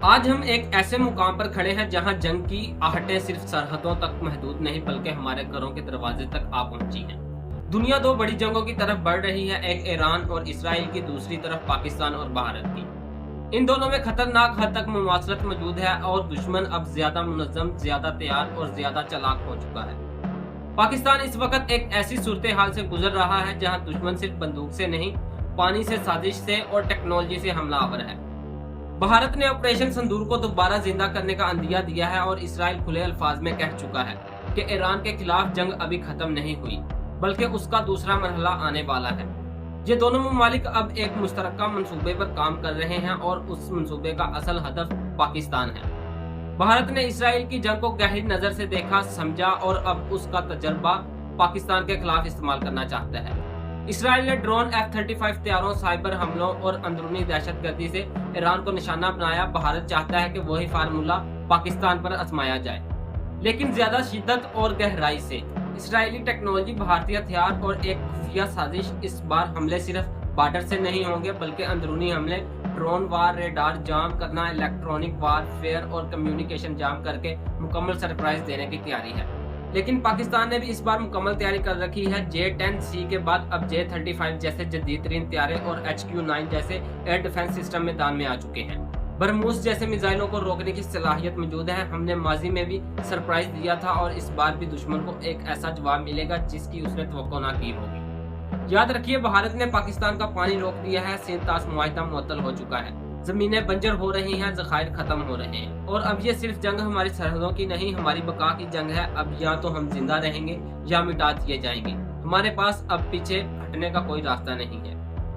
आज हम एक ऐसे मुकाम पर खड़े हैं जहां जंग की आहटें सिर्फ सरहदों तक महदूद नहीं बल्कि हमारे घरों के दरवाजे तक आ पहुंची हैं। दुनिया दो बड़ी जंगों की तरफ बढ़ रही है, एक ईरान और इसराइल की, दूसरी तरफ पाकिस्तान और भारत की। इन दोनों में खतरनाक हद तक मुमासलत मौजूद है और दुश्मन अब ज्यादा मुनज़्ज़म, ज्यादा तैयार और ज्यादा चालाक हो चुका है। पाकिस्तान इस वक्त एक ऐसी सूरत हाल से गुजर रहा है जहां दुश्मन सिर्फ बंदूक से नहीं, पानी से, साजिश से और टेक्नोलॉजी से हमलावर है। भारत ने ऑपरेशन संदूर को दोबारा जिंदा करने का अंदिया दिया है और इसराइल खुले अल्फाज में कह चुका है कि ईरान के खिलाफ जंग अभी खत्म नहीं हुई बल्कि उसका दूसरा मरहला आने वाला है। ये दोनों ममालिक अब एक मुश्तरका मंसूबे पर काम कर रहे हैं और उस मंसूबे का असल हदफ पाकिस्तान है। भारत ने इसराइल की जंग को गहरी नजर से देखा, समझा और अब उसका तजर्बा पाकिस्तान के खिलाफ इस्तेमाल करना चाहता है। इसराइल ने ड्रोन F-35 तैयारों, साइबर हमलों और अंदरूनी दहशतगर्दी से ईरान को निशाना बनाया। भारत चाहता है कि वही फार्मूला पाकिस्तान पर आजमाया जाए, लेकिन ज्यादा शिद्दत और गहराई से। इसराइली टेक्नोलॉजी, भारतीय हथियार और एक खुफिया साजिश। इस बार हमले सिर्फ बॉर्डर से नहीं होंगे बल्कि अंदरूनी हमले, ड्रोन वार, रेडार जाम करना, इलेक्ट्रॉनिक वारफेयर और कम्युनिकेशन जाम करके मुकम्मल सरप्राइज देने की तैयारी है। लेकिन पाकिस्तान ने भी इस बार मुकम्मल तैयारी कर रखी है। J-10C के बाद अब J-35 जैसे जदीद तरीन तैयारे और HQ-9 जैसे एयर डिफेंस सिस्टम मैदान में आ चुके हैं। बरमूस जैसे मिसाइलों को रोकने की सलाहियत मौजूद है। हमने माजी में भी सरप्राइज दिया था और इस बार भी दुश्मन को एक ऐसा जवाब मिलेगा जिसकी उसने तवक्को ना की होगी। याद रखिए, भारत ने पाकिस्तान का पानी रोक दिया है, सिंध-तास मुआहिदा मुअत्तल हो चुका है, जमीनें बंजर हो रही हैं, ज़खायर खत्म हो रहे हैं और अब ये सिर्फ जंग हमारी सरहदों की नहीं, हमारी बका की जंग है। अब या तो हम जिंदा रहेंगे या मिटा दिए जाएंगे। हमारे पास अब पीछे हटने का कोई रास्ता नहीं है।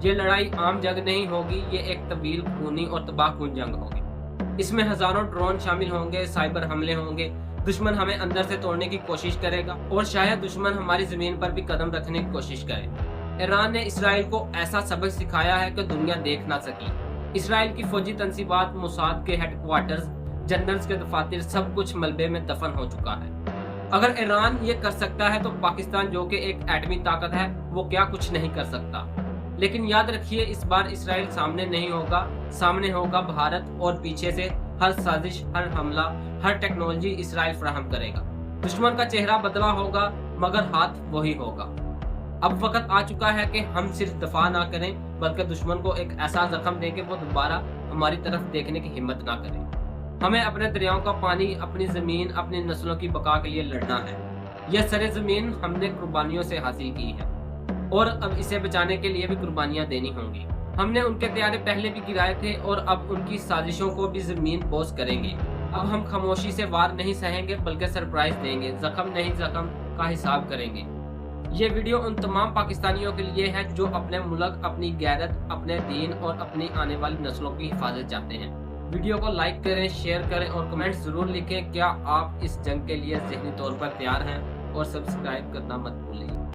ये लड़ाई आम जंग नहीं होगी, ये एक तवील, खूनी और तबाहकुन जंग होगी। इसमें हजारों ड्रोन शामिल होंगे, साइबर हमले होंगे, दुश्मन हमें अंदर से तोड़ने की कोशिश करेगा और शायद दुश्मन हमारी जमीन पर भी कदम रखने की कोशिश करे। ईरान ने इसराइल को ऐसा सबक सिखाया है कि दुनिया देख ना सकी। इसराइल की फौजी तंसीबात, मोसाद के हेडक्वार्टर्स, जनरल्स के दफातर, सब कुछ मलबे में दफन हो चुका है। अगर ईरान ये कर सकता है तो पाकिस्तान, जो कि एक एटमी ताकत है, वो क्या कुछ नहीं कर सकता। लेकिन याद रखिए, इस बार इसराइल सामने नहीं होगा, सामने होगा भारत और पीछे से हर साजिश, हर हमला, हर टेक्नोलॉजी इसराइल फराहम करेगा। दुश्मन का चेहरा बदला होगा मगर हाथ वही होगा। अब वक्त आ चुका है कि हम सिर्फ दफा ना करें बल्कि दुश्मन को एक ऐसा जख्म दें कि वो दोबारा हमारी तरफ देखने की हिम्मत ना करें। हमें अपने दरियाओं का पानी, अपनी जमीन, अपनी नस्लों की बका के लिए लड़ना है। यह सरे जमीन हमने कुर्बानियों से हासिल की है और अब इसे बचाने के लिए भी कुर्बानियां देनी होंगी। हमने उनके तैयारे पहले भी गिराए थे और अब उनकी साजिशों को भी जमीन बोझ करेंगे। अब हम खामोशी से वार नहीं सहेंगे बल्कि सरप्राइज देंगे, जख्म नहीं जख्म का हिसाब करेंगे। ये वीडियो उन तमाम पाकिस्तानियों के लिए है जो अपने मुल्क, अपनी गैरत, अपने दीन और अपनी आने वाली नस्लों की हिफाजत चाहते हैं। वीडियो को लाइक करें, शेयर करें और कमेंट्स जरूर लिखें क्या आप इस जंग के लिए ज़हनी तौर पर तैयार हैं, और सब्सक्राइब करना मत भूलिए।